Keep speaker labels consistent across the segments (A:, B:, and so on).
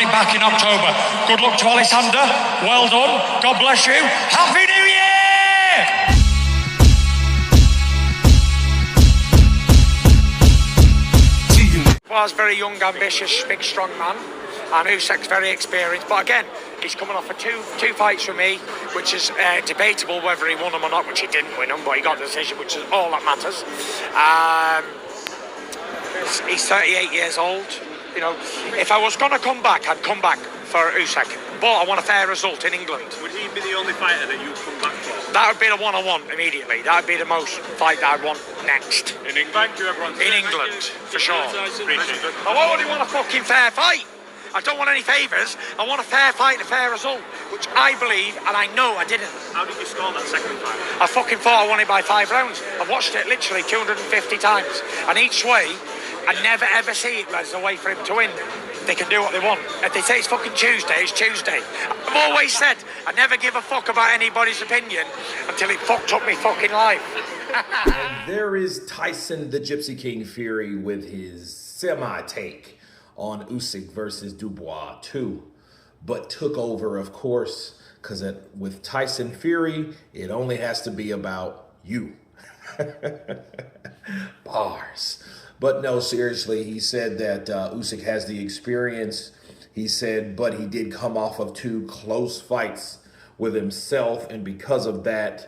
A: got it back in October. Good luck to Oleksandr. Well done. God bless you. Happy New Year!
B: Was very young, ambitious, big, strong man, and Usyk's very experienced. But again, he's coming off of two fights for me, which is debatable whether he won them or not, which he didn't win them, but he got the decision, which is all that matters. He's 38 years old. You know, if I was going to come back, I'd come back for Usyk. But I want a fair result in England.
C: Would he be the only fighter that you'd come back for?
B: That would be the one-on-one immediately. That would be the most fight that I'd want next.
C: In England? Thank you, everyone.
B: In England, for sure.
C: Appreciate it.
B: I only want a fucking fair fight. I don't want any favours. I want a fair fight and a fair result, which I believe, and I know I didn't.
C: How did you score that second fight?
B: I fucking thought I won it by 5 rounds. I've watched it literally 250 times. And each way, I never ever see it as a way for him to win. They can do what they want. If they say it's fucking Tuesday, it's Tuesday. I've always said I never give a fuck about anybody's opinion until it fucked up my fucking life.
D: And there is Tyson the Gypsy King Fury with his semi-take on Usyk versus Dubois 2. But took over, of course, because with Tyson Fury, it only has to be about you. Bars. But no, seriously, he said that Usyk has the experience. He said, but he did come off of 2 close fights with himself. And because of that,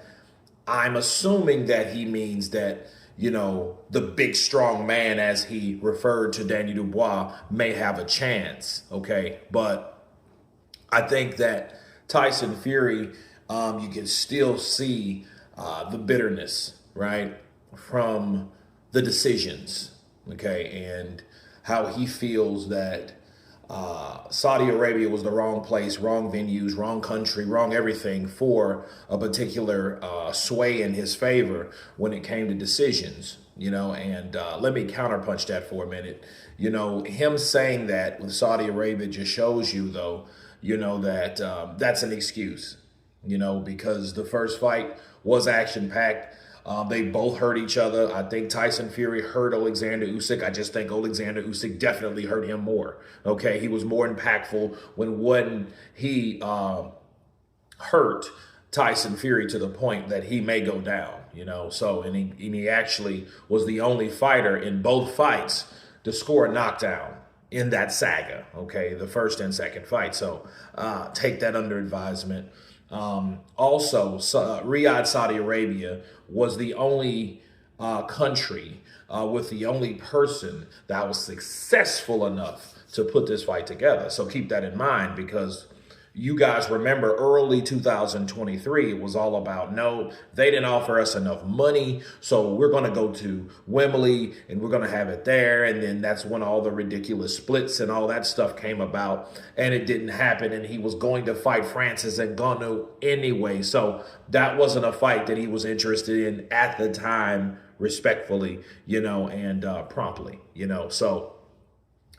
D: I'm assuming that he means that, you know, the big strong man, as he referred to Daniel Dubois, may have a chance. Okay. But I think that Tyson Fury, you can still see the bitterness, right, from the decisions. Okay, and how he feels that Saudi Arabia was the wrong place, wrong venues, wrong country, wrong everything for a particular sway in his favor when it came to decisions, you know. And let me counterpunch that for a minute. You know, him saying that with Saudi Arabia just shows you, though, you know, that that's an excuse, you know, because the first fight was action-packed. They both hurt each other. I think Tyson Fury hurt Oleksandr Usyk. I just think Oleksandr Usyk definitely hurt him more. Okay, he was more impactful when he hurt Tyson Fury to the point that he may go down, you know. So, and he actually was the only fighter in both fights to score a knockdown in that saga, okay, the first and second fight. So take that under advisement. Also, Riyadh, Saudi Arabia was the only country with the only person that was successful enough to put this fight together. So keep that in mind, because you guys remember early 2023, it was all about, no, they didn't offer us enough money, so we're going to go to Wembley and we're going to have it there. And then that's when all the ridiculous splits and all that stuff came about, and it didn't happen. And he was going to fight Francis Ngannou anyway. So that wasn't a fight that he was interested in at the time, respectfully, you know, and promptly, you know. So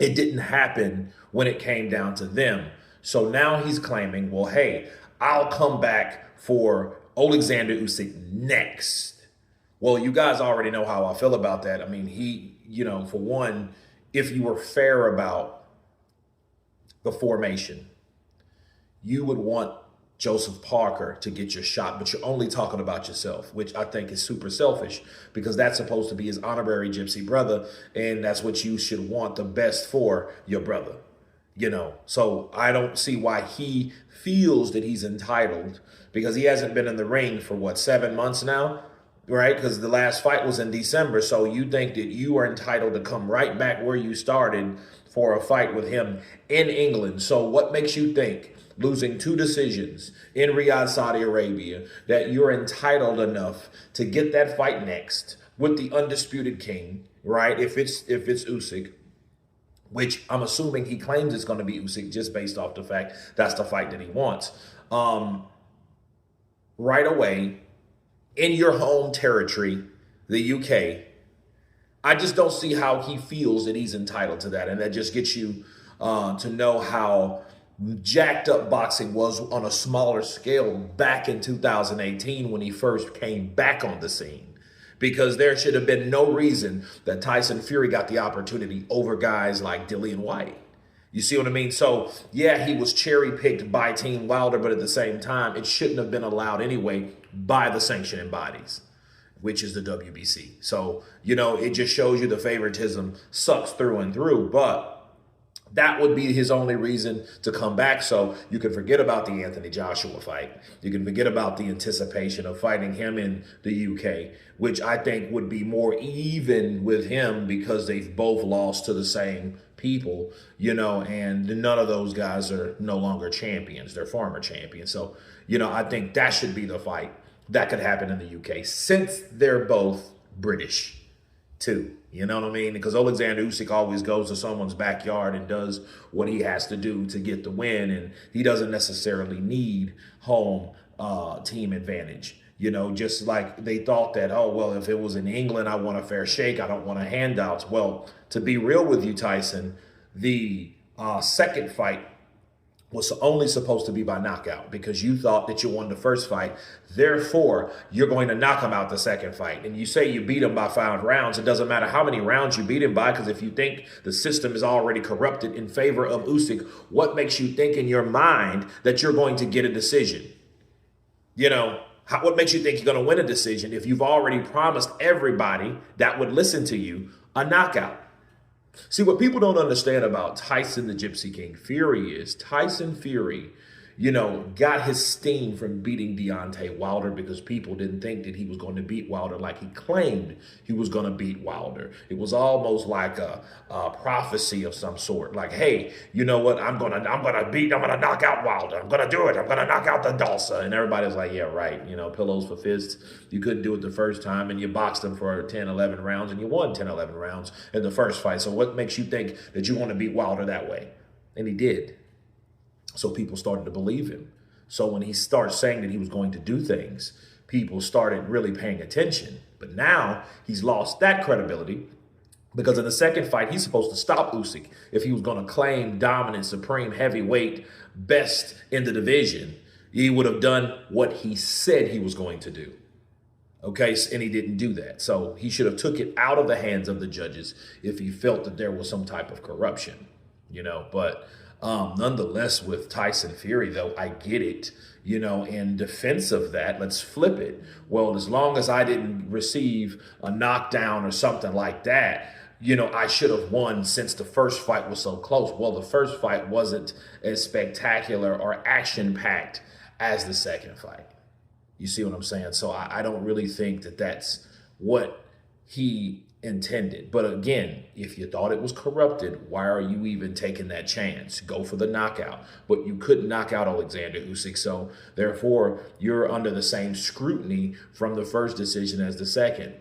D: it didn't happen when it came down to them. So now he's claiming, well, hey, I'll come back for Oleksandr Usyk next. Well, you guys already know how I feel about that. I mean, he, you know, for one, if you were fair about the formation, you would want Joseph Parker to get your shot, but you're only talking about yourself, which I think is super selfish, because that's supposed to be his honorary gypsy brother, and that's what you should want the best for your brother. You know, so I don't see why he feels that he's entitled, because he hasn't been in the ring for what, 7 months now, right? Because the last fight was in December. So you think that you are entitled to come right back where you started for a fight with him in England. So what makes you think, losing 2 decisions in Riyadh, Saudi Arabia, that you're entitled enough to get that fight next with the undisputed king, right? If it's Usyk, which I'm assuming he claims it's going to be Usyk just based off the fact that's the fight that he wants. Right away, in your home territory, the UK, I just don't see how he feels that he's entitled to that. And that just gets you to know how jacked up boxing was on a smaller scale back in 2018 when he first came back on the scene. Because there should have been no reason that Tyson Fury got the opportunity over guys like Dillian White. You see what I mean? So, yeah, he was cherry-picked by Team Wilder, but at the same time, it shouldn't have been allowed anyway by the sanctioning bodies, which is the WBC. So, it just shows you the favoritism sucks through and through, but that would be his only reason to come back. So you can forget about the Anthony Joshua fight. You can forget about the anticipation of fighting him in the UK, which I think would be more even with him because they've both lost to the same people, and none of those guys are no longer champions. They're former champions. So, I think that should be the fight that could happen in the UK since they're both British too. You know what I mean? Because Oleksandr Usyk always goes to someone's backyard and does what he has to do to get the win. And he doesn't necessarily need home team advantage. Just like they thought that, oh, well, if it was in England, I want a fair shake. I don't want a handouts. Well, to be real with you, Tyson, the second fight was only supposed to be by knockout because you thought that you won the first fight. Therefore, you're going to knock him out the second fight. And you say you beat him by 5 rounds. It doesn't matter how many rounds you beat him by, because if you think the system is already corrupted in favor of Usyk, what makes you think in your mind that you're going to get a decision? What makes you think you're going to win a decision if you've already promised everybody that would listen to you a knockout? See, what people don't understand about Tyson the Gypsy King Fury is Tyson Fury, got his steam from beating Deontay Wilder because people didn't think that he was going to beat Wilder like he claimed he was going to beat Wilder. It was almost like a prophecy of some sort. Like, hey, you know what? I'm gonna knock out Wilder. I'm gonna do it. I'm gonna knock out the Dulce. And everybody's like, yeah, right. Pillows for fists. You couldn't do it the first time, and you boxed him for 10, 11 rounds, and you won 10, 11 rounds in the first fight. So what makes you think that you want to beat Wilder that way? And he did. So people started to believe him. So when he started saying that he was going to do things, people started really paying attention. But now he's lost that credibility because in the second fight, he's supposed to stop Usyk if he was going to claim dominant, supreme heavyweight, best in the division. He would have done what he said he was going to do. Okay, and he didn't do that. So he should have took it out of the hands of the judges if he felt that there was some type of corruption, but nonetheless, with Tyson Fury, though, I get it, in defense of that, let's flip it. Well, as long as I didn't receive a knockdown or something like that, I should have won since the first fight was so close. Well, the first fight wasn't as spectacular or action-packed as the second fight. You see what I'm saying? So I don't really think that that's what he intended. But again, if you thought it was corrupted, why are you even taking that chance? Go for the knockout. But you couldn't knock out Oleksandr Usyk, so therefore you're under the same scrutiny from the first decision as the second.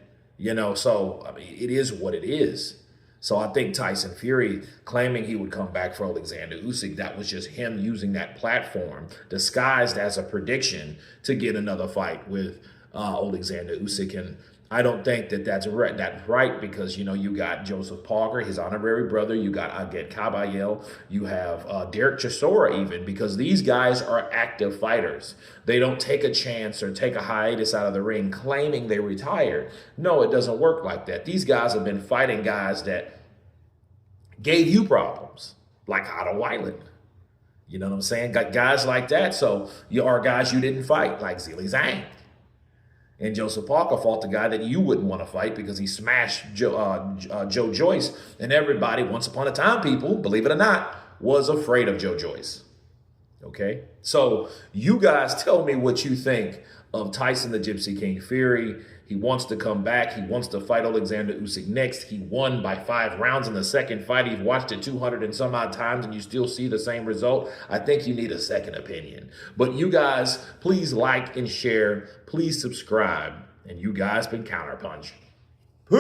D: So I mean, it is what it is. So I think Tyson Fury claiming he would come back for Oleksandr Usyk, that was just him using that platform disguised as a prediction to get another fight with Oleksandr Usyk. And I don't think that that's right because, you got Joseph Parker, his honorary brother. You got Aget Kabayel. You have Derek Chisora even, because these guys are active fighters. They don't take a chance or take a hiatus out of the ring claiming they retired. No, it doesn't work like that. These guys have been fighting guys that gave you problems, like Otto Weiland. You know what I'm saying? Got guys like that. So you are guys you didn't fight, like Zhilei Zhang. And Joseph Parker fought the guy that you wouldn't want to fight because he smashed Joe Joyce. And everybody, once upon a time, people, believe it or not, was afraid of Joe Joyce. Okay? So you guys tell me what you think of Tyson the Gypsy King Fury. He wants to come back. He wants to fight Oleksandr Usyk next. He won by 5 rounds in the second fight. You've watched it 200 and some odd times and you still see the same result. I think you need a second opinion. But you guys, please like and share. Please subscribe. And you guys been Counterpunch. Peace.